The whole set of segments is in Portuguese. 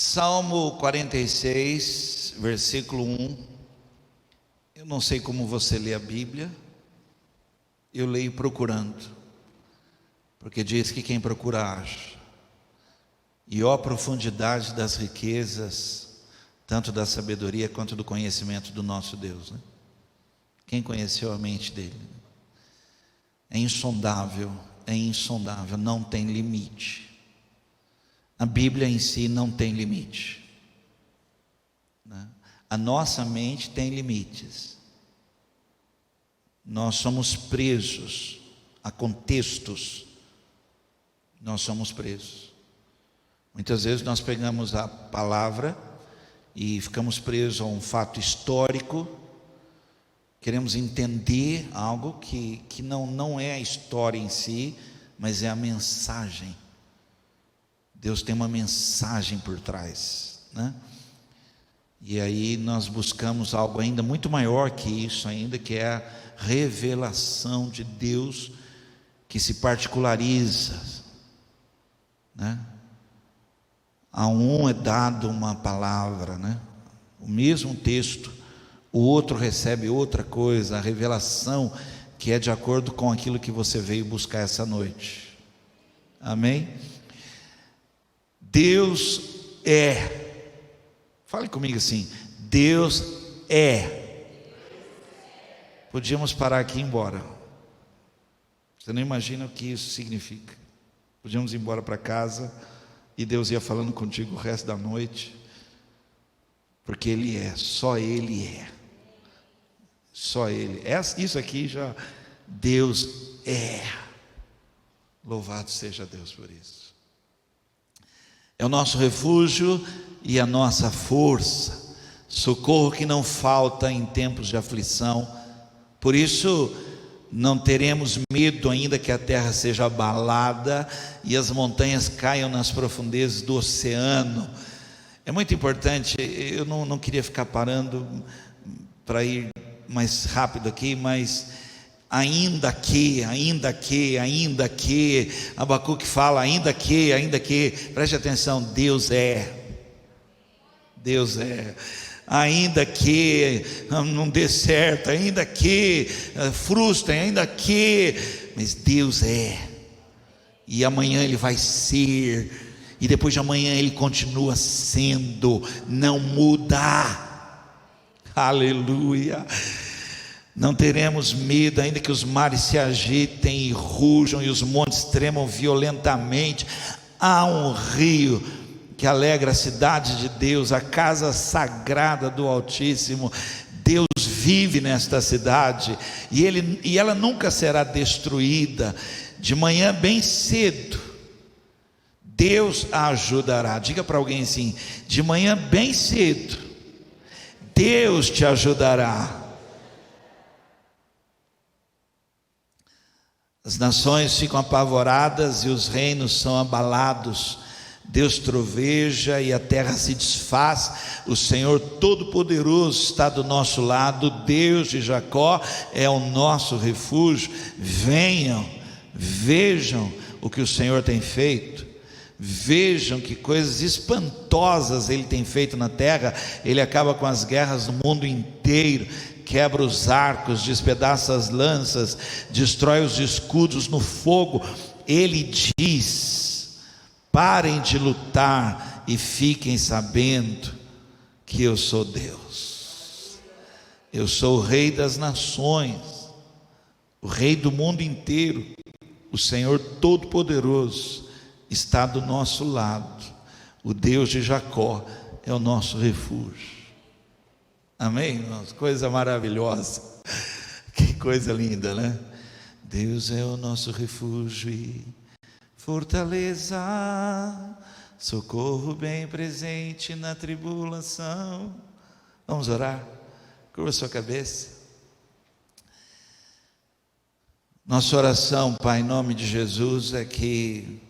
Salmo 46, versículo 1. Eu não sei como você lê a Bíblia, eu leio procurando, porque diz que quem procura acha. E ó profundidade das riquezas, tanto da sabedoria quanto do conhecimento do nosso Deus, né? Quem conheceu a mente dele? É insondável, não tem limite. A Bíblia em si não tem limite, né? A nossa mente tem limites. Nós somos presos a contextos. Nós somos presos. Muitas vezes nós pegamos a palavra e ficamos presos a um fato histórico. Queremos entender algo que não é a história em si, mas é a mensagem. Deus tem uma mensagem por trás, né? E aí nós buscamos algo ainda muito maior que isso ainda, que é a revelação de Deus, que se particulariza, né? A um é dado uma palavra, né? O mesmo texto, o outro recebe outra coisa, a revelação que é de acordo com aquilo que você veio buscar essa noite. Amém? Deus é. Fale comigo assim: Deus é. Podíamos parar aqui e ir embora. Você não imagina o que isso significa. Podíamos ir embora para casa e Deus ia falando contigo o resto da noite, porque Ele é, só Ele é. Só Ele. Isso aqui já, Deus é. Louvado seja Deus por isso. É o nosso refúgio e a nossa força, socorro que não falta em tempos de aflição. Por isso não teremos medo, ainda que a terra seja abalada e as montanhas caiam nas profundezas do oceano. É muito importante. Eu não queria ficar parando para ir mais rápido aqui, mas ainda que, Abacuque fala, ainda que, preste atenção, Deus é, ainda que não dê certo, ainda que frustrem, mas Deus é, e amanhã Ele vai ser, e depois de amanhã Ele continua sendo, não muda, aleluia. Não teremos medo, ainda que os mares se agitem e rujam e os montes tremam violentamente. Há um rio que alegra a cidade de Deus, a casa sagrada do Altíssimo. Deus vive nesta cidade e ela nunca será destruída. De manhã bem cedo Deus a ajudará. Diga para alguém assim: de manhã bem cedo Deus te ajudará. As nações ficam apavoradas e os reinos são abalados. Deus troveja e a terra se desfaz. O Senhor Todo-Poderoso está do nosso lado. Deus de Jacó é o nosso refúgio. Venham, vejam o que o Senhor tem feito. Vejam que coisas espantosas Ele tem feito na terra. Ele acaba com as guerras no mundo inteiro, quebra os arcos, despedaça as lanças, destrói os escudos no fogo. Ele diz: parem de lutar e fiquem sabendo que eu sou Deus. Eu sou o Rei das nações, o Rei do mundo inteiro. O Senhor Todo-Poderoso está do nosso lado. O Deus de Jacó é o nosso refúgio. Amém, irmãos? Coisa maravilhosa. Que coisa linda, né? Deus é o nosso refúgio e fortaleza, socorro bem presente na tribulação. Vamos orar? Curva sua cabeça. Nossa oração, Pai, em nome de Jesus, é que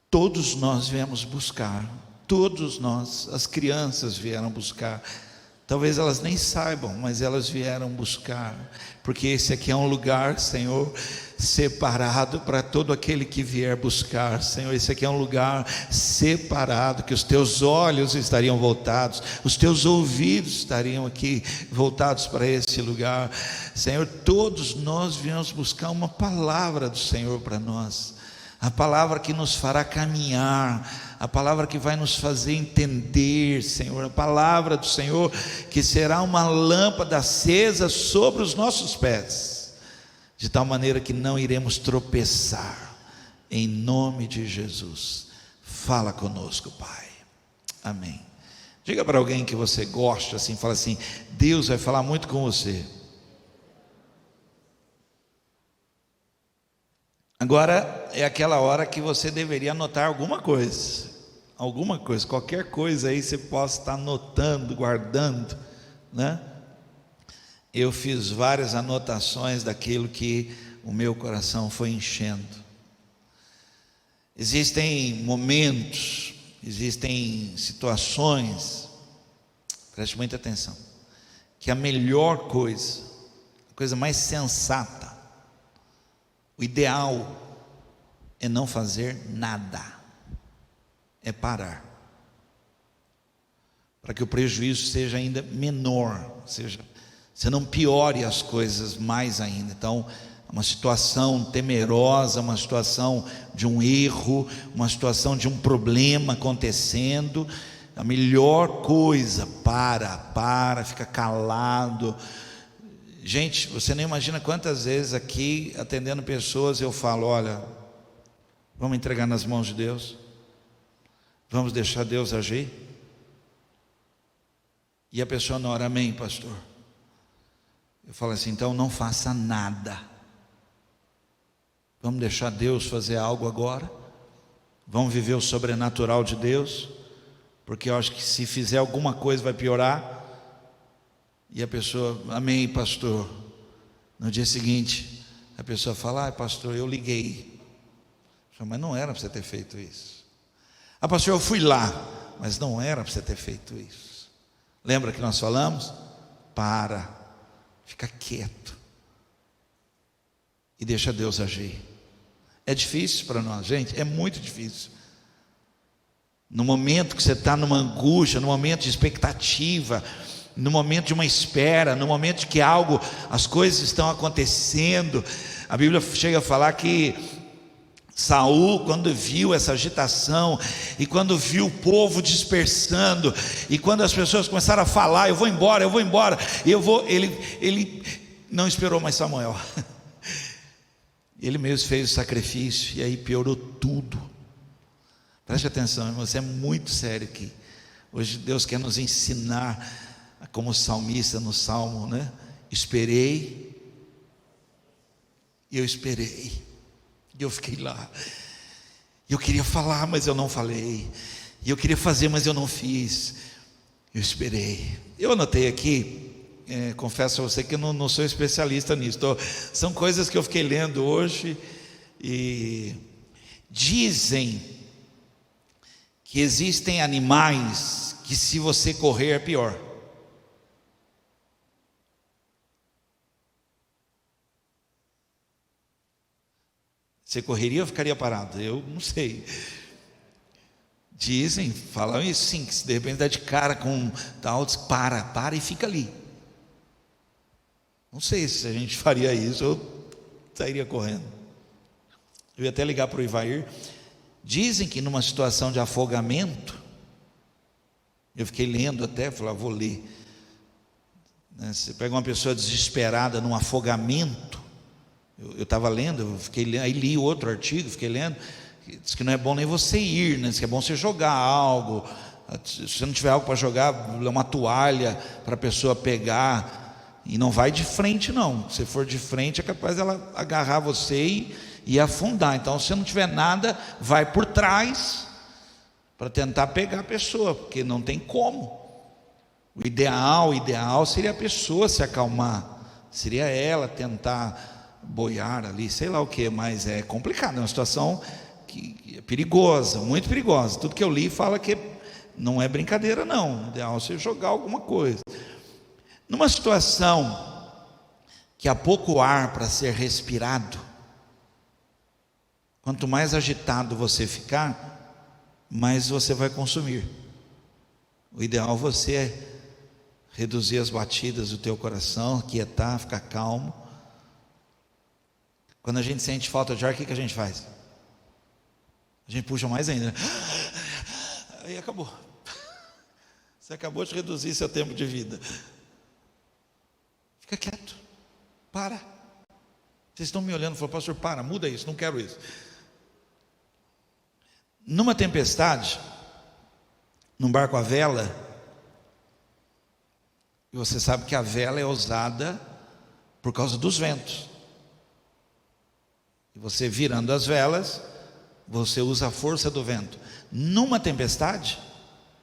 todos nós viemos buscar, todos nós, as crianças vieram buscar, Talvez elas nem saibam, mas elas vieram buscar, porque esse aqui é um lugar, Senhor, separado para todo aquele que vier buscar, Senhor. Esse aqui é um lugar separado, que os teus olhos estariam voltados, os teus ouvidos estariam aqui voltados para esse lugar, Senhor. Todos nós viemos buscar uma palavra do Senhor para nós, a palavra que nos fará caminhar, a palavra que vai nos fazer entender, Senhor, a palavra do Senhor que será uma lâmpada acesa sobre os nossos pés, de tal maneira que não iremos tropeçar, em nome de Jesus. Fala conosco, Pai, amém. Diga para alguém que você gosta assim, fala assim: Deus vai falar muito com você. Agora é aquela hora que você deveria anotar alguma coisa, qualquer coisa aí você possa estar anotando, guardando, né? Eu fiz várias anotações daquilo que o meu coração foi enchendo. Existem momentos, existem situações, preste muita atenção, que a melhor coisa, a coisa mais sensata, o ideal é não fazer nada, é parar, para que o prejuízo seja ainda menor, você não piore as coisas mais ainda. Então, uma situação temerosa, uma situação de um erro, uma situação de um problema acontecendo, a melhor coisa, fica calado. Gente, você nem imagina quantas vezes aqui, atendendo pessoas, eu falo: olha, vamos entregar nas mãos de Deus, vamos deixar Deus agir. E a pessoa na hora: amém, pastor. Eu falo assim: então não faça nada, vamos deixar Deus fazer algo agora, vamos viver o sobrenatural de Deus, porque eu acho que se fizer alguma coisa vai piorar. E a pessoa: amém, pastor. No dia seguinte a pessoa fala: ah, pastor, eu liguei. Mas não era para você ter feito isso. Ah, pastor, eu fui lá, mas não era para você ter feito isso. Lembra que nós falamos? Fica quieto e deixa Deus agir. É difícil para nós, gente, é muito difícil. No momento que você está numa angústia, no momento de expectativa, no momento de uma espera, no momento que as coisas estão acontecendo, a Bíblia chega a falar que Saul, quando viu essa agitação, e quando viu o povo dispersando, e quando as pessoas começaram a falar: eu vou embora, ele não esperou mais Samuel. Ele mesmo fez o sacrifício, e aí piorou tudo. Preste atenção, irmão, isso é muito sério aqui. Hoje Deus quer nos ensinar, como o salmista no Salmo, né? Esperei, e eu esperei, e eu fiquei lá. Eu queria falar, mas eu não falei. E eu queria fazer, mas eu não fiz. Eu esperei. Eu anotei aqui, confesso a você que eu não sou especialista nisso. São coisas que eu fiquei lendo hoje, e dizem que existem animais que, se você correr, é pior. Você correria ou ficaria parado? Eu não sei. Dizem, falam isso sim, que se de repente dá de cara com tal, para e fica ali. Não sei se a gente faria isso, eu sairia correndo. Eu ia até ligar para o Ivair. Dizem que numa situação de afogamento, eu fiquei lendo até, falei: vou ler. Você pega uma pessoa desesperada num afogamento. Eu estava lendo, eu fiquei lendo, aí li outro artigo, fiquei lendo, diz que não é bom nem você ir, né? Diz que é bom você jogar algo. Se você não tiver algo para jogar, uma toalha para a pessoa pegar, e não vai de frente não. Se for de frente é capaz dela agarrar você e afundar. Então, se não tiver nada, vai por trás para tentar pegar a pessoa, porque não tem como. O ideal seria a pessoa se acalmar, seria ela tentar boiar ali, sei lá o que, mas é complicado, é uma situação que é perigosa, muito perigosa. Tudo que eu li fala que não é brincadeira não, o ideal é você jogar alguma coisa. Numa situação que há pouco ar para ser respirado, quanto mais agitado você ficar, mais você vai consumir. O ideal é você reduzir as batidas do teu coração, quietar, ficar calmo. Quando a gente sente falta de ar, o que a gente faz? A gente puxa mais ainda, né? Aí acabou. Você acabou de reduzir seu tempo de vida. Fica quieto. Para. Vocês estão me olhando e falam: pastor, para, muda isso, não quero isso. Numa tempestade, num barco à vela, e você sabe que a vela é usada por causa dos ventos. E você virando as velas, você usa a força do vento. Numa tempestade,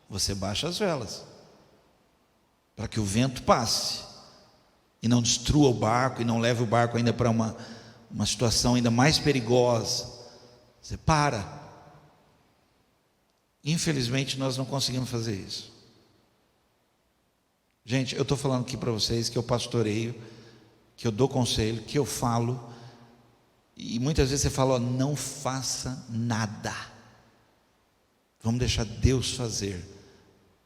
você baixa as velas, para que o vento passe, e não destrua o barco, e não leve o barco ainda para uma situação ainda mais perigosa. Você para. Infelizmente nós não conseguimos fazer isso. Gente, eu estou falando aqui para vocês que eu pastoreio, que eu dou conselho, que eu falo, e muitas vezes você fala: ó, não faça nada, vamos deixar Deus fazer,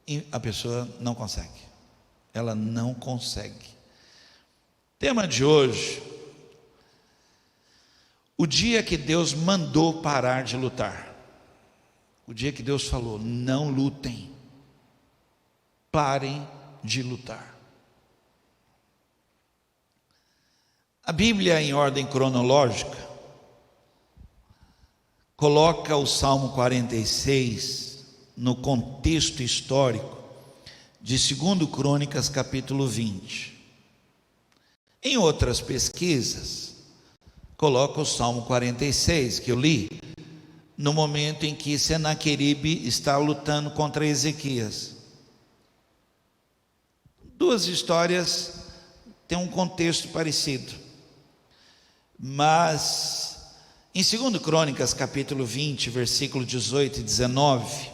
e a pessoa não consegue, ela não consegue. Tema de hoje: o dia que Deus mandou parar de lutar. O dia que Deus falou: não lutem, parem de lutar. A Bíblia, em ordem cronológica, coloca o Salmo 46 no contexto histórico de 2 Crônicas capítulo 20. Em outras pesquisas, coloca o Salmo 46 que eu li no momento em que Senaqueribe está lutando contra Ezequias. Duas histórias têm um contexto parecido, mas em 2 Crônicas capítulo 20, versículo 18 e 19,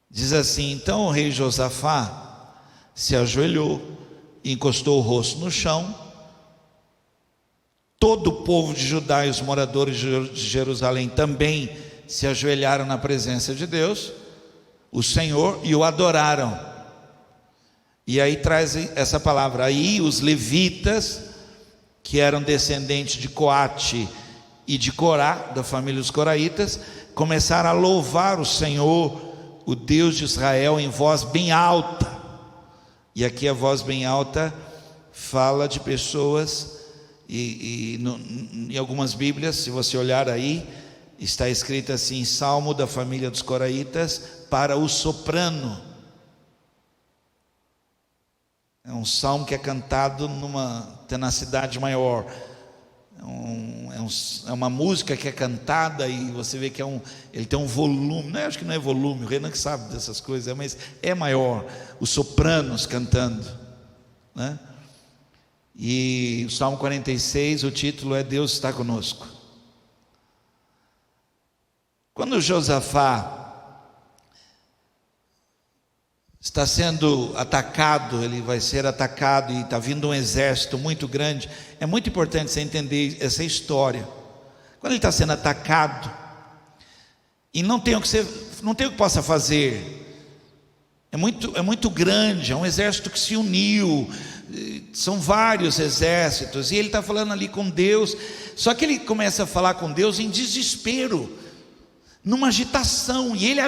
diz assim: então o rei Josafá se ajoelhou e encostou o rosto no chão. Todo o povo de Judá e os moradores de Jerusalém também se ajoelharam na presença de Deus, o Senhor, e o adoraram. E aí traz essa palavra: aí os levitas, que eram descendentes de Coate e de Corá, da família dos coraitas, começaram a louvar o Senhor, o Deus de Israel, em voz bem alta. E aqui a voz bem alta fala de pessoas, em algumas Bíblias, se você olhar aí, está escrito assim: Salmo da família dos coraitas para o soprano. É um salmo que é cantado numa tenacidade maior. É uma música que é cantada, e você vê que ele tem um volume, não, acho que não é volume, o Renan que sabe dessas coisas, mas é maior, os sopranos cantando, né? E o Salmo 46, o título é Deus está conosco. Quando Josafá está sendo atacado, ele vai ser atacado e está vindo um exército muito grande, é muito importante você entender essa história. Quando ele está sendo atacado e não tem o que possa fazer, é muito grande, é um exército que se uniu, são vários exércitos, e ele está falando ali com Deus. Só que ele começa a falar com Deus em desespero, numa agitação, e ele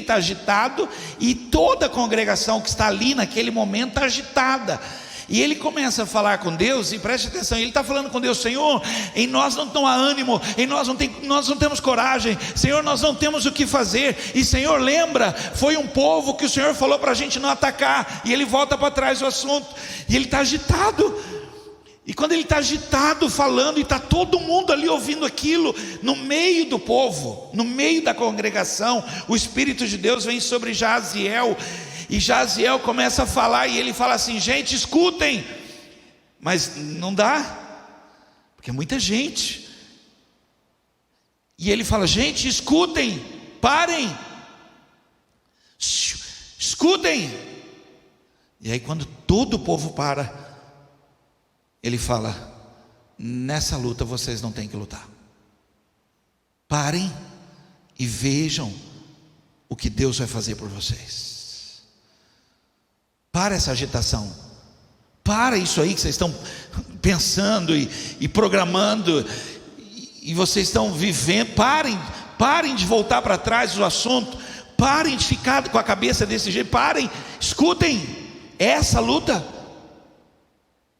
está agitado, e toda a congregação que está ali naquele momento está agitada. E ele começa a falar com Deus, e preste atenção, ele está falando com Deus: Senhor, em nós não há ânimo, em nós não temos coragem, Senhor, nós não temos o que fazer. E Senhor, lembra, foi um povo que o Senhor falou para a gente não atacar, e ele volta para trás do assunto, e ele está agitado. E quando ele está agitado falando, e está todo mundo ali ouvindo aquilo, no meio do povo, no meio da congregação, o Espírito de Deus vem sobre Jaziel, e Jaziel começa a falar, e ele fala assim: gente, escutem. Mas não dá, porque é muita gente. E ele fala: gente, escutem, parem, escutem. E aí, quando todo o povo para, ele fala: nessa luta vocês não têm que lutar. Parem e vejam o que Deus vai fazer por vocês. Para essa agitação, para isso aí que vocês estão pensando e programando, e vocês estão vivendo. Parem de voltar para trás do assunto, parem de ficar com a cabeça desse jeito, parem, escutem. Essa luta,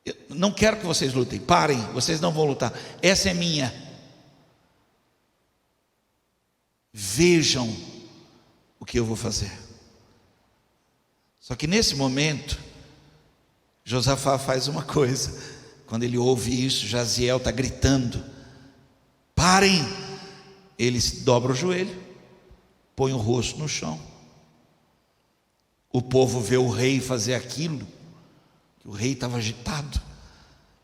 eu não quero que vocês lutem, parem, vocês não vão lutar, essa é minha. Vejam o que eu vou fazer. Só que nesse momento, Josafá faz uma coisa. Quando ele ouve isso, Jaziel está gritando: parem! Ele dobra o joelho, põe o rosto no chão. O povo vê o rei fazer aquilo, o rei estava agitado,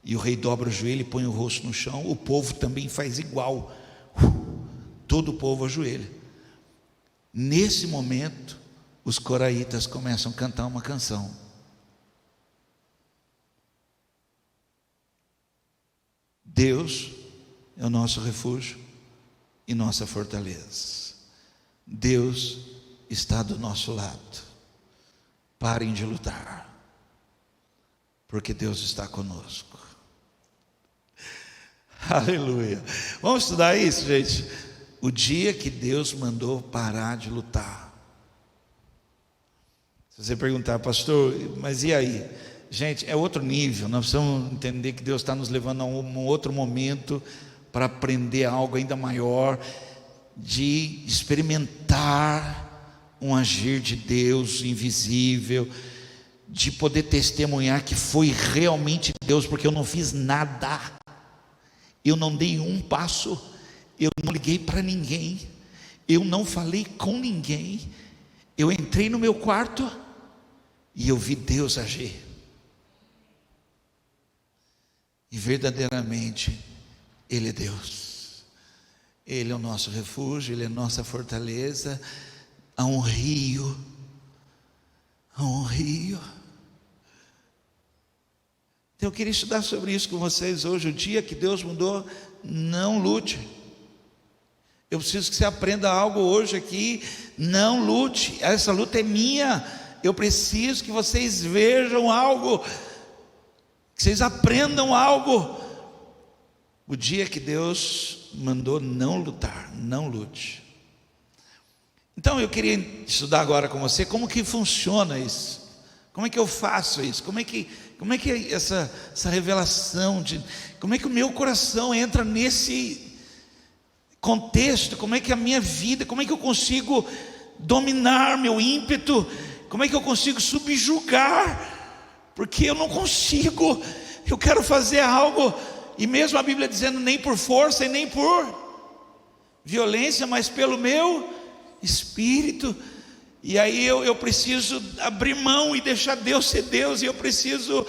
e o rei dobra o joelho e põe o rosto no chão. O povo também faz igual, todo o povo ajoelha. Nesse momento, os coraitas começam a cantar uma canção. Deus é o nosso refúgio e nossa fortaleza. Deus está do nosso lado. Parem de lutar, porque Deus está conosco. Aleluia. Vamos estudar isso, gente. O dia que Deus mandou parar de lutar. Se você perguntar: pastor, mas e aí? Gente, é outro nível. Nós precisamos entender que Deus está nos levando a um outro momento para aprender algo ainda maior, de experimentar um agir de Deus invisível, de poder testemunhar que foi realmente Deus, porque eu não fiz nada, eu não dei um passo, eu não liguei para ninguém, eu não falei com ninguém, eu entrei no meu quarto e eu vi Deus agir. E verdadeiramente Ele é Deus, Ele é o nosso refúgio, Ele é a nossa fortaleza. Há um rio, Então eu queria estudar sobre isso com vocês hoje. O dia que Deus mudou, não lute. Eu preciso que você aprenda algo hoje aqui. Não lute, essa luta é minha. Eu preciso que vocês vejam algo, que vocês aprendam algo. O dia que Deus mandou não lutar, não lute. Então eu queria estudar agora com você como que funciona isso. Como é que eu faço isso? Como é que essa revelação como é que o meu coração entra nesse contexto? Como é que a minha vida, como é que eu consigo dominar meu ímpeto? Como é que eu consigo subjugar? Porque eu não consigo. Eu quero fazer algo, e mesmo a Bíblia dizendo: nem por força e nem por violência, mas pelo meu Espírito. E aí eu preciso abrir mão e deixar Deus ser Deus, e eu preciso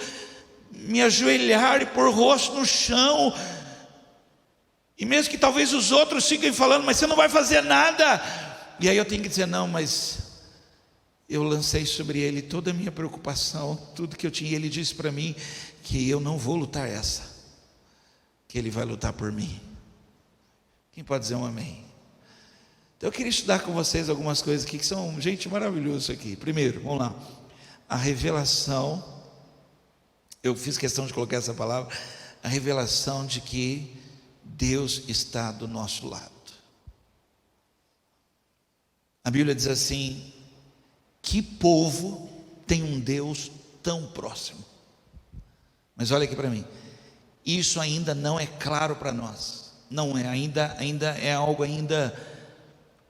me ajoelhar e pôr o rosto no chão. E mesmo que talvez os outros fiquem falando: mas você não vai fazer nada. E aí eu tenho que dizer: não, mas eu lancei sobre Ele toda a minha preocupação, tudo que eu tinha. Ele disse para mim que eu não vou lutar essa, que Ele vai lutar por mim. Quem pode dizer um amém? Então eu queria estudar com vocês algumas coisas aqui que são, gente, maravilhoso isso aqui. Primeiro, vamos lá, a revelação. Eu fiz questão de colocar essa palavra, a revelação de que Deus está do nosso lado. A Bíblia diz assim: que povo tem um Deus tão próximo? Mas olha aqui para mim, isso ainda não é claro para nós. Não é, ainda é algo ainda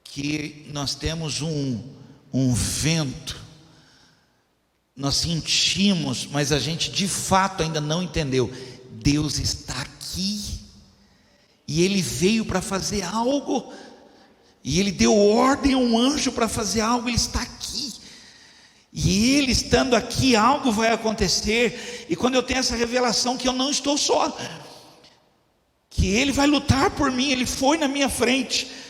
que nós temos um vento, nós sentimos, mas a gente de fato ainda não entendeu. Deus está aqui, e Ele veio para fazer algo, e Ele deu ordem a um anjo para fazer algo. Ele está aqui, e Ele estando aqui, algo vai acontecer. E quando eu tenho essa revelação que eu não estou só, que Ele vai lutar por mim, Ele foi na minha frente,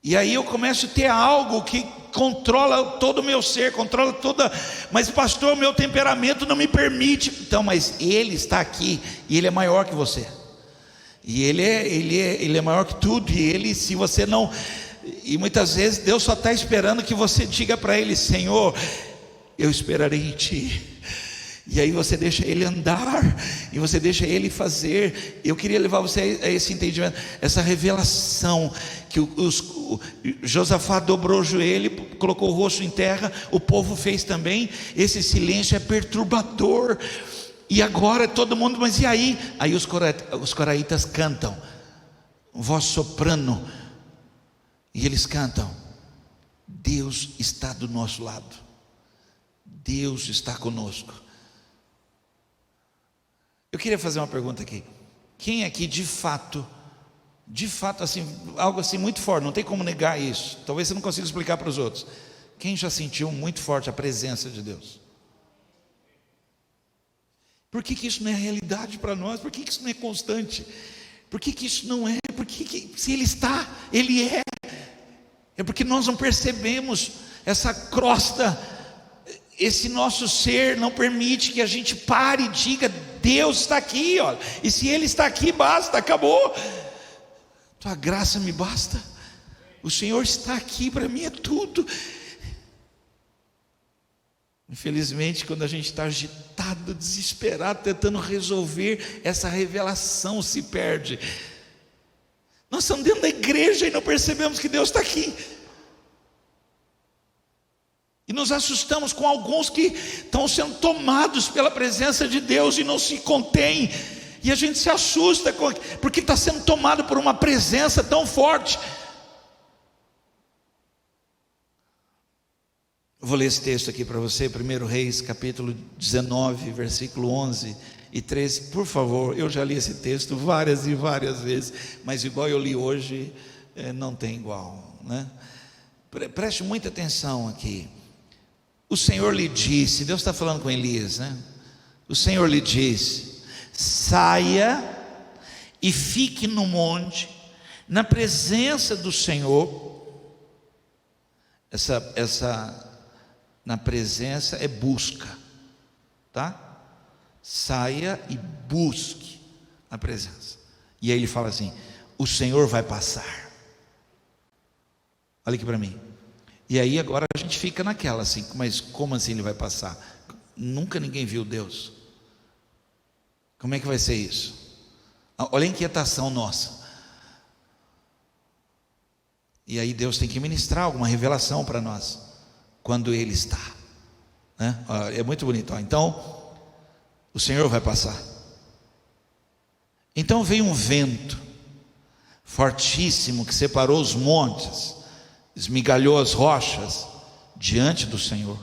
e aí eu começo a ter algo que controla todo o meu ser, controla toda. Mas pastor, o meu temperamento não me permite. Então, mas Ele está aqui e Ele é maior que você. E Ele é maior que tudo. E Ele, se você não... E muitas vezes Deus só está esperando que você diga para Ele: Senhor, eu esperarei em Ti. E aí você deixa Ele andar, e você deixa Ele fazer. Eu queria levar você a esse entendimento, essa revelação, que Josafá dobrou o joelho, colocou o rosto em terra, o povo fez também. Esse silêncio é perturbador. E agora todo mundo, mas e aí? Aí os coraitas cantam, voz soprano, e eles cantam: Deus está do nosso lado, Deus está conosco. Eu queria fazer uma pergunta aqui: quem aqui de fato assim, algo assim muito forte, não tem como negar isso, talvez você não consiga explicar para os outros, quem já sentiu muito forte a presença de Deus? Por que isso não é realidade para nós? Por que isso não é constante? Por que isso não é? Porque se Ele está, Ele é. É porque nós não percebemos essa crosta. Esse nosso ser não permite que a gente pare e diga: Deus está aqui, olha. E se Ele está aqui, basta, acabou. Tua graça me basta. O Senhor está aqui, para mim é tudo. Infelizmente, quando a gente está agitado, desesperado, tentando resolver, essa revelação se perde. Nós estamos dentro da igreja e não percebemos que Deus está aqui. E nos assustamos com alguns que estão sendo tomados pela presença de Deus e não se contêm. E a gente se assusta porque está sendo tomado por uma presença tão forte. Eu vou ler esse texto aqui para você, 1 Reis, capítulo 19, versículo 11 e 13. Por favor, eu já li esse texto várias e várias vezes, mas igual eu li hoje, não tem igual, né? Preste muita atenção aqui. O Senhor lhe disse, Deus está falando com Elias, né? O Senhor lhe disse: saia e fique no monte, na presença do Senhor. Na presença é busca, tá? Saia e busque a presença. E aí ele fala assim: o Senhor vai passar. Olha aqui para mim. E aí agora a gente fica naquela assim: mas como assim Ele vai passar? Nunca ninguém viu Deus. Como é que vai ser isso? Olha a inquietação nossa. E aí Deus tem que ministrar alguma revelação para nós, quando Ele está, né? É muito bonito. Então, o Senhor vai passar. Então veio um vento fortíssimo que separou os montes, esmigalhou as rochas diante do Senhor.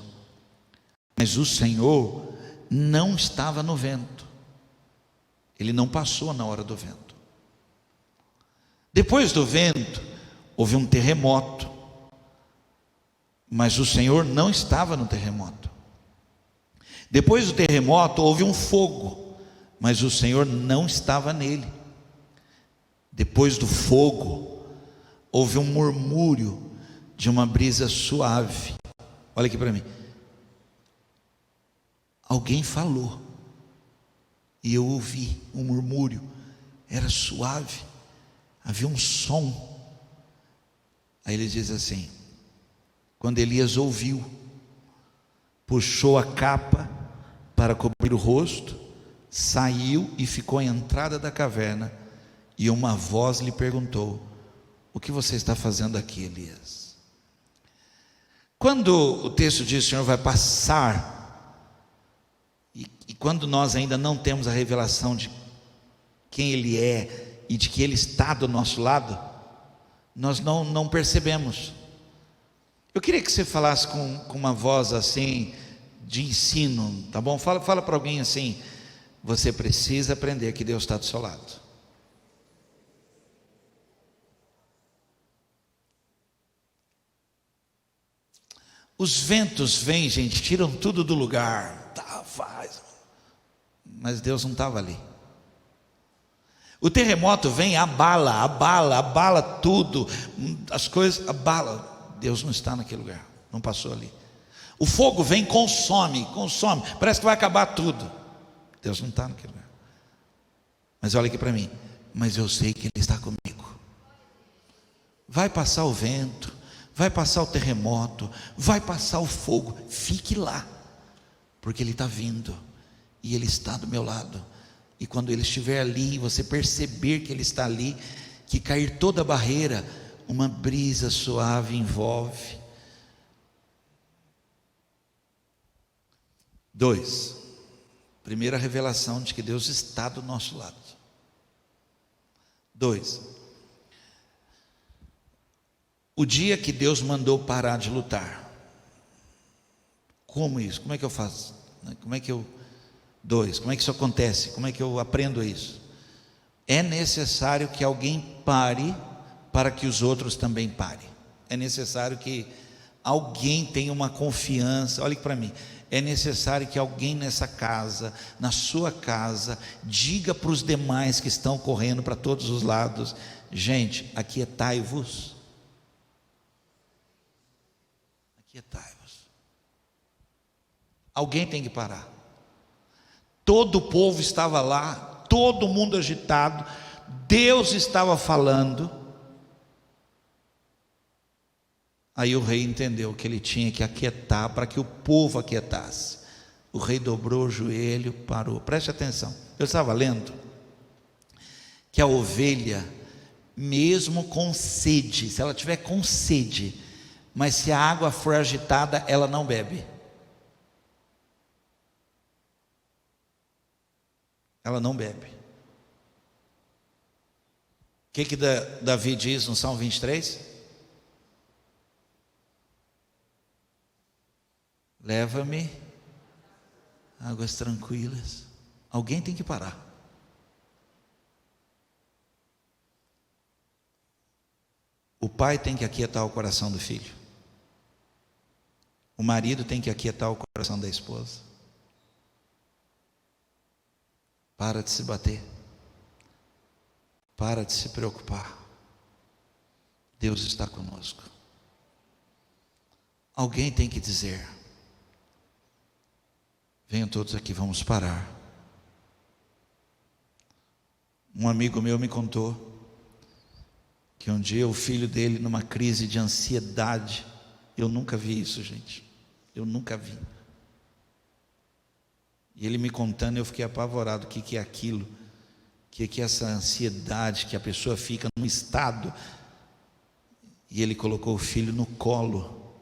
Mas o Senhor não estava no vento. Ele não passou na hora do vento. Depois do vento, houve um terremoto. Mas o Senhor não estava no terremoto. Depois do terremoto, houve um fogo. Mas o Senhor não estava nele. Depois do fogo, houve um murmúrio de uma brisa suave. Olha aqui para mim. Alguém falou, e eu ouvi um murmúrio. Era suave, havia um som. Aí ele diz assim: quando Elias ouviu, puxou a capa para cobrir o rosto, saiu e ficou à entrada da caverna. E uma voz lhe perguntou: o que você está fazendo aqui, Elias? Quando o texto diz o Senhor vai passar, e quando nós ainda não temos a revelação de quem Ele é e de que Ele está do nosso lado, nós não percebemos. Eu queria que você falasse com uma voz assim, de ensino, tá bom? Fala para alguém assim: você precisa aprender que Deus está do seu lado. Os ventos vêm, gente, tiram tudo do lugar, tá, faz, mas Deus não estava ali. O terremoto vem, abala tudo, as coisas, abala. Deus não está naquele lugar. não passou ali. O fogo vem, consome, parece que vai acabar tudo. Deus não está naquele lugar. Mas olha aqui para mim, mas eu sei que Ele está comigo. Vai passar o vento, vai passar o terremoto, vai passar o fogo, fique lá, porque Ele está vindo, e Ele está do meu lado. E quando Ele estiver ali, você perceber que Ele está ali, que cair toda a barreira, uma brisa suave envolve. 2, primeira revelação de que Deus está do nosso lado. 2, o dia que Deus mandou parar de lutar. Como isso? Como é que eu faço? Como é que eu... 2, como é que isso acontece? Como é que eu aprendo isso? É necessário que alguém pare para que os outros também parem. É necessário que alguém tenha uma confiança. Olhe para mim. É necessário que alguém nessa casa, na sua casa, diga para os demais que estão correndo para todos os lados: gente, aquietai-vos. Aquietai-vos. Alguém tem que parar. Todo o povo estava lá, todo mundo agitado, Deus estava falando. Aí o rei entendeu que ele tinha que aquietar para que o povo aquietasse. O rei dobrou o joelho, parou. Preste atenção, eu estava lendo que a ovelha, mesmo com sede, se ela tiver com sede, mas se a água for agitada, ela não bebe. Ela não bebe. O que Davi diz no Salmo 23? Leva-me águas tranquilas. Alguém tem que parar. O pai tem que aquietar o coração do filho. O marido tem que aquietar o coração da esposa. Para de se bater. Para de se preocupar. Deus está conosco. Alguém tem que dizer: venham todos aqui, vamos parar. Um amigo meu me contou que um dia o filho dele, numa crise de ansiedade, eu nunca vi isso, gente, eu nunca vi. E ele me contando, eu fiquei apavorado. O que é aquilo? O que é essa ansiedade que a pessoa fica num estado? E ele colocou o filho no colo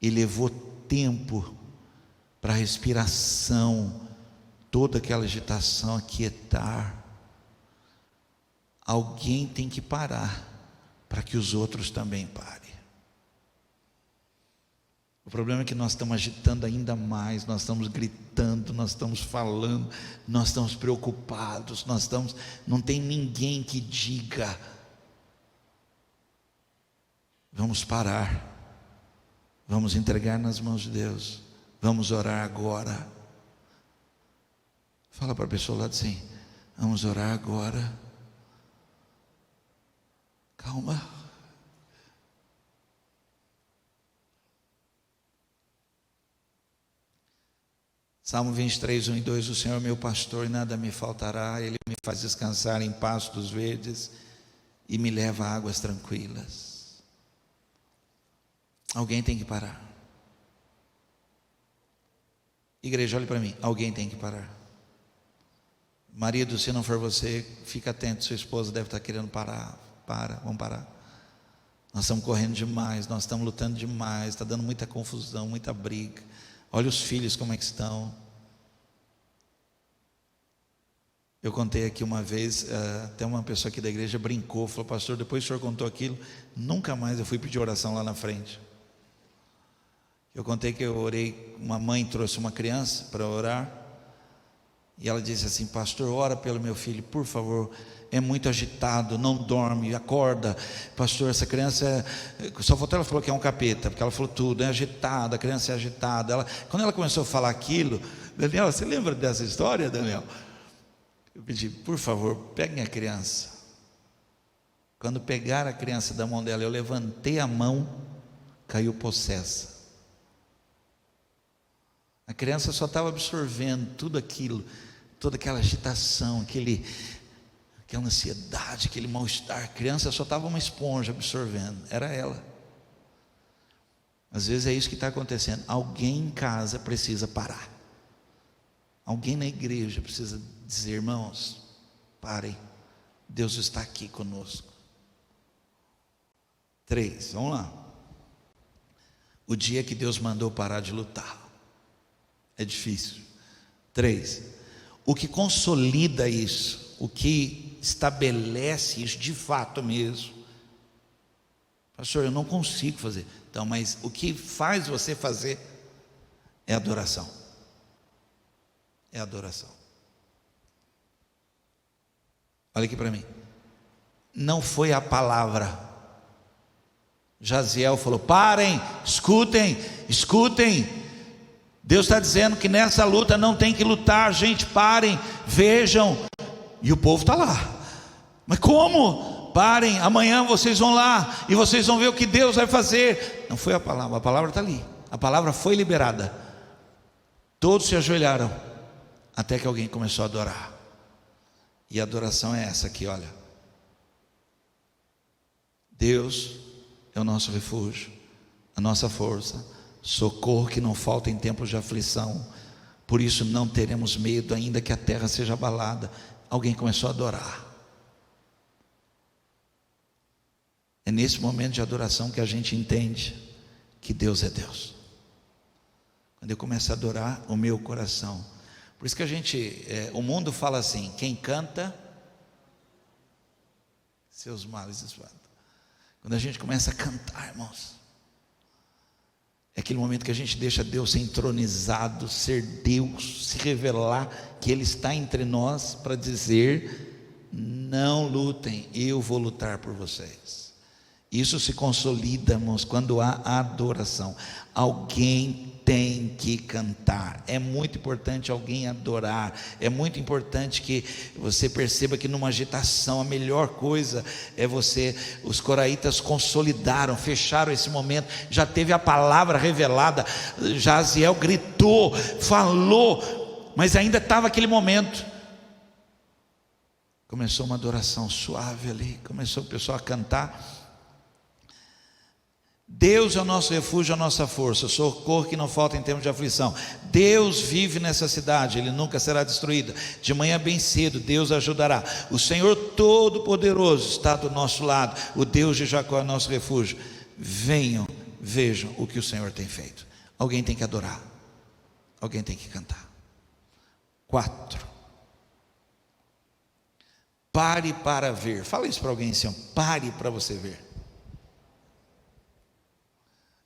e levou tempo para a respiração, toda aquela agitação aquietar. Alguém tem que parar para que os outros também parem. O problema é que nós estamos agitando ainda mais, nós estamos gritando, nós estamos falando, nós estamos preocupados, não tem ninguém que diga: vamos parar, vamos entregar nas mãos de Deus, vamos orar agora. Fala para a pessoa lá assim: vamos orar agora. Calma. Salmo 23, 1 e 2: o Senhor é meu pastor e nada me faltará. Ele me faz descansar em pastos verdes e me leva a águas tranquilas. Alguém tem que parar. Igreja, olhe para mim, alguém tem que parar. Marido, se não for você, fica atento, sua esposa deve estar querendo parar. Vamos parar. Nós estamos correndo demais, nós estamos lutando demais, está dando muita confusão, muita briga. Olha os filhos como é que estão. Eu contei aqui uma vez, até uma pessoa aqui da igreja brincou, falou: pastor, depois que o senhor contou aquilo, nunca mais eu fui pedir oração lá na frente. Eu contei que eu orei, uma mãe trouxe uma criança para orar, e ela disse assim: pastor, ora pelo meu filho, por favor, é muito agitado, não dorme, acorda, pastor, essa criança, só faltou ela falou que é um capeta, porque ela falou tudo, é agitada, a criança é agitada. Quando ela começou a falar aquilo, Daniel, você lembra dessa história, Daniel? Eu pedi: por favor, peguem a criança. Quando pegaram a criança da mão dela, eu levantei a mão, caiu possessa. A criança só estava absorvendo tudo aquilo, toda aquela agitação, aquela ansiedade, aquele mal-estar. A criança só estava uma esponja absorvendo, era ela. Às vezes é isso que está acontecendo. Alguém em casa precisa parar. Alguém na igreja precisa dizer: irmãos, parem, Deus está aqui conosco. 3, vamos lá. O dia que Deus mandou parar de lutar. É difícil. 3, o que consolida isso, o que estabelece isso de fato mesmo. Pastor, eu não consigo fazer. Então, mas o que faz você fazer é adoração. É adoração. Olha aqui para mim. Não foi a palavra. Jaziel falou: parem, escutem, escutem. Deus está dizendo que nessa luta não tem que lutar, gente, parem, vejam. E o povo está lá. Mas como? Parem, amanhã vocês vão lá e vocês vão ver o que Deus vai fazer. Não foi a palavra está ali. A palavra foi liberada. Todos se ajoelharam, até que alguém começou a adorar. E a adoração é essa aqui, olha. Deus é o nosso refúgio, a nossa força, socorro que não falta em tempos de aflição. Por isso não teremos medo, ainda que a terra seja abalada. Alguém começou a adorar. É nesse momento de adoração que a gente entende que Deus é Deus. Quando eu começo a adorar, o meu coração. Por isso que o mundo fala assim: quem canta, seus males espantam. Quando a gente começa a cantar, irmãos, é aquele momento que a gente deixa Deus ser entronizado, ser Deus, se revelar que Ele está entre nós para dizer: não lutem, eu vou lutar por vocês. Isso se consolida, irmãos, quando há adoração. Alguém tem que cantar. É muito importante alguém adorar. É muito importante que você perceba que numa agitação a melhor coisa é os coraitas consolidaram, fecharam esse momento. Já teve a palavra revelada, Jaziel gritou, falou, mas ainda estava aquele momento. Começou uma adoração suave ali, começou o pessoal a cantar. Deus é o nosso refúgio, a nossa força, socorro que não falta em tempos de aflição. Deus vive nessa cidade, Ele nunca será destruída. De manhã bem cedo Deus ajudará. O Senhor Todo-Poderoso está do nosso lado. O Deus de Jacó é nosso refúgio. Venham, vejam o que o Senhor tem feito. Alguém tem que adorar, alguém tem que cantar. 4, pare para ver. Fala isso para alguém assim: pare para você ver.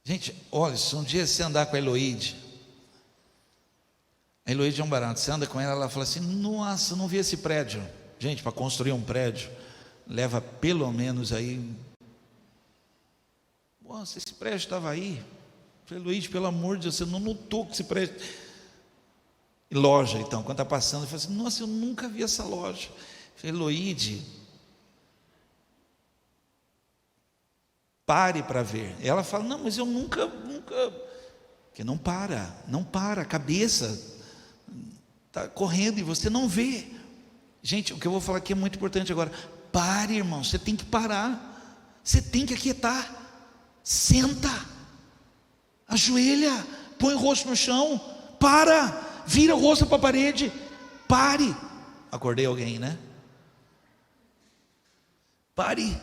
Gente, olha, se um dia você andar com a Eloíde é um barato. Você anda com ela, ela fala assim: nossa, não vi esse prédio. Gente, para construir um prédio leva pelo menos aí, nossa, esse prédio estava aí. Eloíde, pelo amor de Deus, você não notou que esse prédio. E loja, então, quando está passando, fala assim: nossa, eu nunca vi essa loja. Eloíde, pare para ver. Ela fala: não, mas eu nunca, porque não para, a cabeça está correndo e você não vê. Gente, o que eu vou falar aqui é muito importante agora. Pare, irmão, você tem que parar, você tem que aquietar, senta, ajoelha, põe o rosto no chão, para, vira o rosto para a parede, pare. Acordei alguém, né? Pare.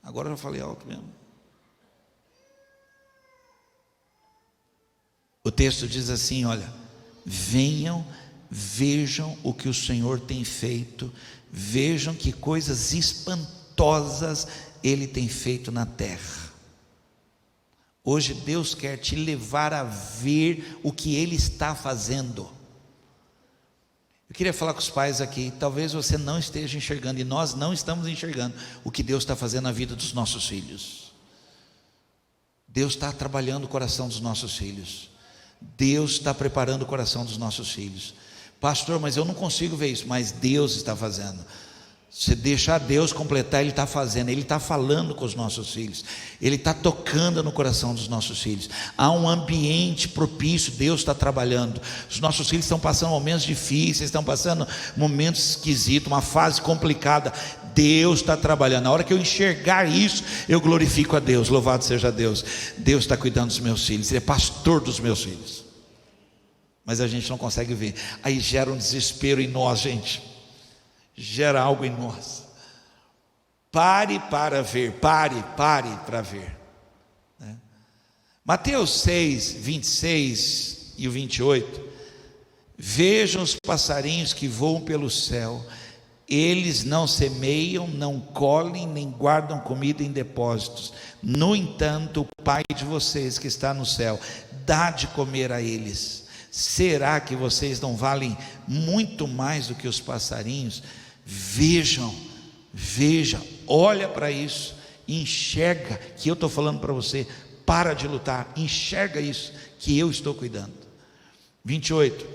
Agora eu já falei alto mesmo. O texto diz assim, olha: venham, vejam o que o Senhor tem feito, vejam que coisas espantosas Ele tem feito na terra. Hoje Deus quer te levar a ver o que Ele está fazendo. Eu queria falar com os pais aqui. Talvez você não esteja enxergando, e nós não estamos enxergando o que Deus está fazendo na vida dos nossos filhos. Deus está trabalhando o coração dos nossos filhos. Deus está preparando o coração dos nossos filhos. Pastor, mas eu não consigo ver isso. Mas Deus está fazendo. Você deixa Deus completar, Ele está fazendo, Ele está falando com os nossos filhos, Ele está tocando no coração dos nossos filhos. Há um ambiente propício, Deus está trabalhando. Os nossos filhos estão passando momentos difíceis, estão passando momentos esquisitos, uma fase complicada. Deus está trabalhando. Na hora que eu enxergar isso, eu glorifico a Deus. Louvado seja Deus. Deus está cuidando dos meus filhos, Ele é pastor dos meus filhos. Mas a gente não consegue ver. Aí gera um desespero em nós, gente. Gera algo em nós. Pare para ver. Pare para ver, né? Mateus 6, 26 e o 28. Vejam os passarinhos que voam pelo céu. Eles não semeiam, não colhem, nem guardam comida em depósitos. No entanto, o Pai de vocês que está no céu dá de comer a eles. Será que vocês não valem muito mais do que os passarinhos? Veja, olha para isso, enxerga que eu estou falando para você. Para de lutar, enxerga isso, que eu estou cuidando. 28.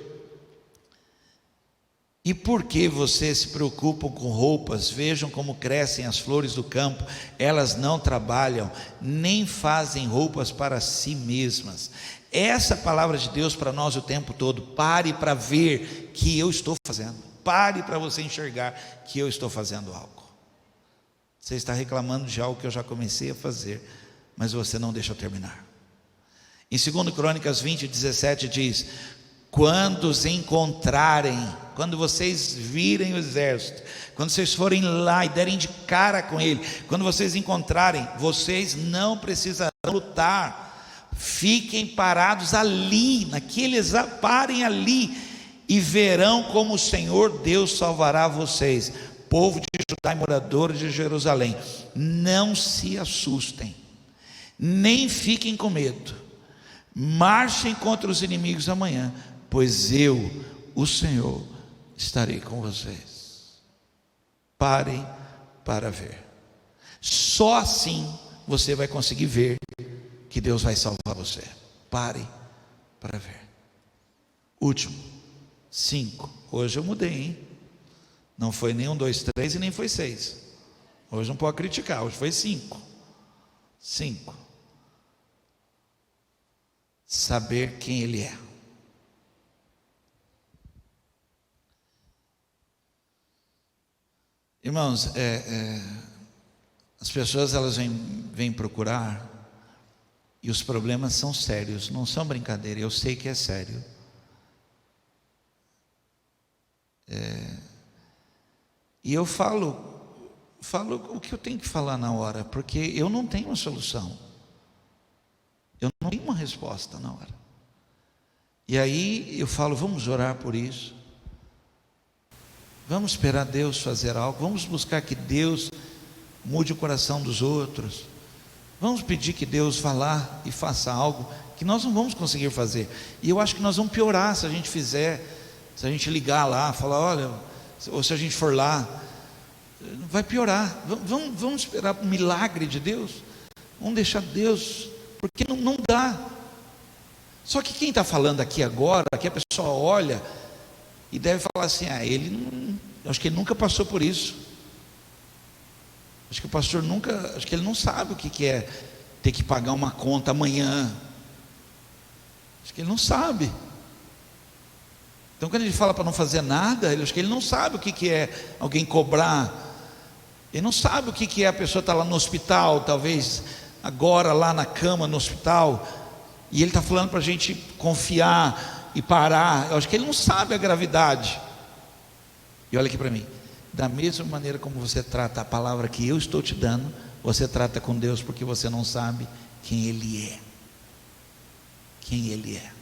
E por que vocês se preocupam com roupas? Vejam como crescem as flores do campo. Elas não trabalham, nem fazem roupas para si mesmas. Essa palavra de Deus para nós o tempo todo. Pare para ver que eu estou fazendo. Pare para você enxergar que eu estou fazendo algo. Você está reclamando de algo que eu já comecei a fazer, mas você não deixa eu terminar. Em 2 Crônicas 20, 17 diz: quando os encontrarem, quando vocês virem o exército, quando vocês forem lá e derem de cara com ele, quando vocês encontrarem, vocês não precisarão lutar. Fiquem parados ali, parem ali, e verão como o Senhor Deus salvará vocês, povo de Judá e moradores de Jerusalém. Não se assustem, nem fiquem com medo. Marchem contra os inimigos amanhã, pois eu, o Senhor, estarei com vocês. Parem para ver. Só assim você vai conseguir ver que Deus vai salvar você. Pare para ver. Último, 5. Hoje eu mudei, hein? Não foi nem 1, 2, 3 e nem foi 6. Hoje não pode criticar, hoje foi 5. 5. Saber quem Ele é. Irmãos, as pessoas elas vêm procurar, e os problemas são sérios, não são brincadeira. Eu sei que é sério. E eu falo o que eu tenho que falar na hora, porque eu não tenho uma solução, eu não tenho uma resposta na hora. E aí eu falo: vamos orar por isso, vamos esperar Deus fazer algo, vamos buscar que Deus mude o coração dos outros, vamos pedir que Deus vá lá e faça algo que nós não vamos conseguir fazer. E eu acho que nós vamos piorar se a gente fizer, se a gente ligar lá, falar: olha, ou se a gente for lá, vai piorar. Vamos esperar o milagre de Deus, vamos deixar Deus, porque não dá. Só que quem está falando aqui agora, que a pessoa olha e deve falar assim: acho que ele nunca passou por isso, acho que o pastor acho que ele não sabe o que é ter que pagar uma conta amanhã, acho que ele não sabe. Então quando ele fala para não fazer nada, acho que ele não sabe o que é alguém cobrar, ele não sabe o que é a pessoa estar lá no hospital, talvez agora lá na cama no hospital, e ele está falando para a gente confiar e parar. Eu acho que ele não sabe a gravidade. E olha aqui para mim, da mesma maneira como você trata a palavra que eu estou te dando, você trata com Deus, porque você não sabe quem Ele é. Quem Ele é.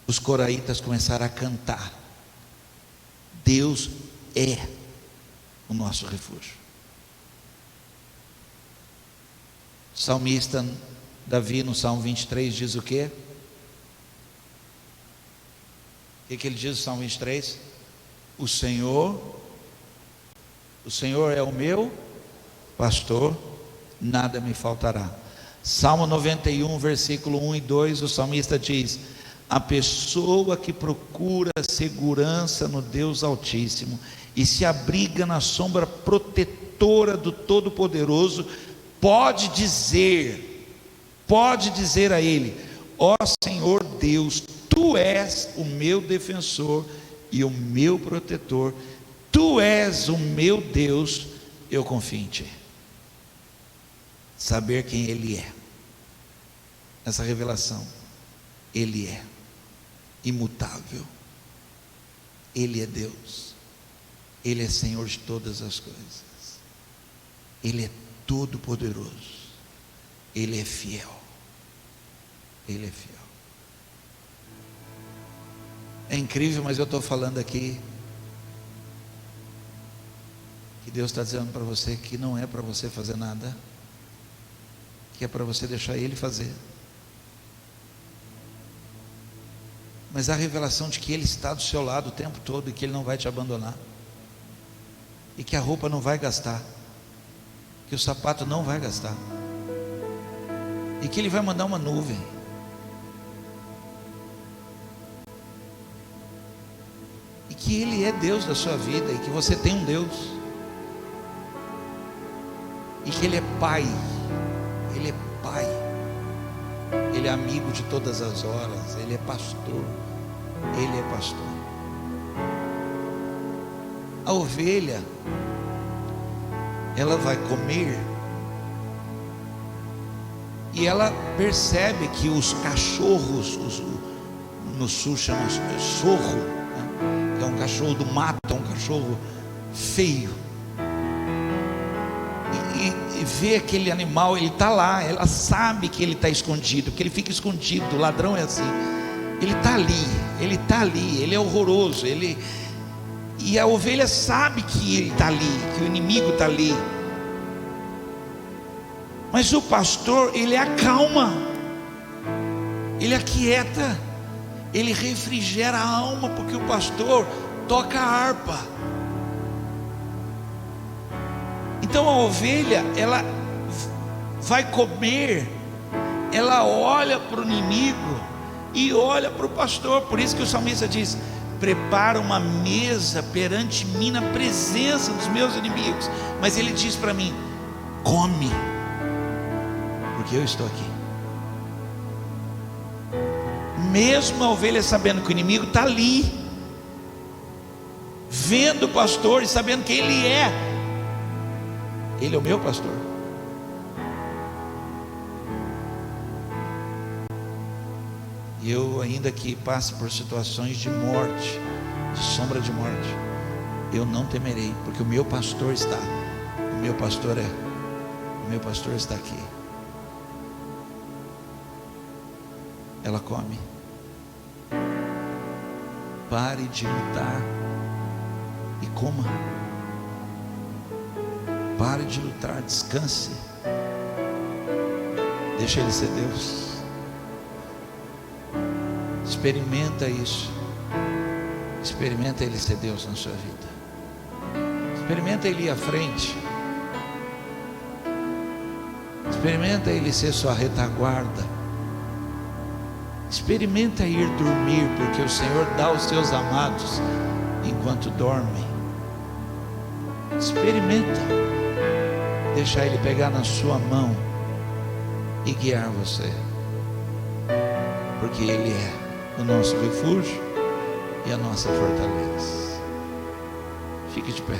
Os coraitas começaram a cantar: Deus é o nosso refúgio. O salmista Davi, no Salmo 23, diz o quê? O que ele diz no Salmo 23? O Senhor é o meu pastor, nada me faltará. Salmo 91, versículo 1 e 2, o salmista diz: A pessoa que procura segurança no Deus Altíssimo e se abriga na sombra protetora do Todo-Poderoso, pode dizer a Ele: ó Senhor Deus, Tu és o meu defensor e o meu protetor, Tu és o meu Deus, eu confio em Ti. Saber quem Ele é, essa revelação, Ele é imutável, Ele é Deus, Ele é Senhor de todas as coisas, Ele é todo poderoso, Ele é fiel, Ele é fiel. É incrível, mas eu estou falando aqui que Deus está dizendo para você que não é para você fazer nada, que é para você deixar Ele fazer. Mas a revelação de que Ele está do seu lado o tempo todo e que Ele não vai te abandonar, e que a roupa não vai gastar, que o sapato não vai gastar, e que Ele vai mandar uma nuvem, e que Ele é Deus da sua vida, e que você tem um Deus, e que Ele é Pai, Ele é Pai, Ele é amigo de todas as horas, Ele é pastor, Ele é pastor. A ovelha, ela vai comer, e ela percebe que os cachorros, no sul chama sorro, né? É um cachorro do mato, é um cachorro feio, e vê aquele animal, ele está lá, ela sabe que ele está escondido, porque ele fica escondido, o ladrão é assim, ele está ali, ele é horroroso, e a ovelha sabe que ele está ali, que o inimigo está ali, mas o pastor, ele acalma, ele aquieta, ele refrigera a alma, porque o pastor toca a harpa. Então a ovelha, ela vai comer, ela olha para o inimigo e olha para o pastor. Por isso que o salmista diz: prepara uma mesa perante mim na presença dos meus inimigos. Mas ele diz para mim: come, porque eu estou aqui. Mesmo a ovelha sabendo que o inimigo está ali, vendo o pastor e sabendo quem ele é o meu pastor. E eu, ainda que passe por situações de morte, de sombra de morte, eu não temerei, porque o meu pastor está, o meu pastor está aqui. Ela come. Pare de lutar e coma. Pare de lutar, descanse, deixa Ele ser Deus. Experimenta isso, experimenta Ele ser Deus na sua vida, experimenta Ele ir à frente, experimenta Ele ser sua retaguarda, experimenta ir dormir, porque o Senhor dá aos seus amados enquanto dormem. Experimenta deixar Ele pegar na sua mão e guiar você, porque Ele é o nosso refúgio e a nossa fortaleza. Fique de pé.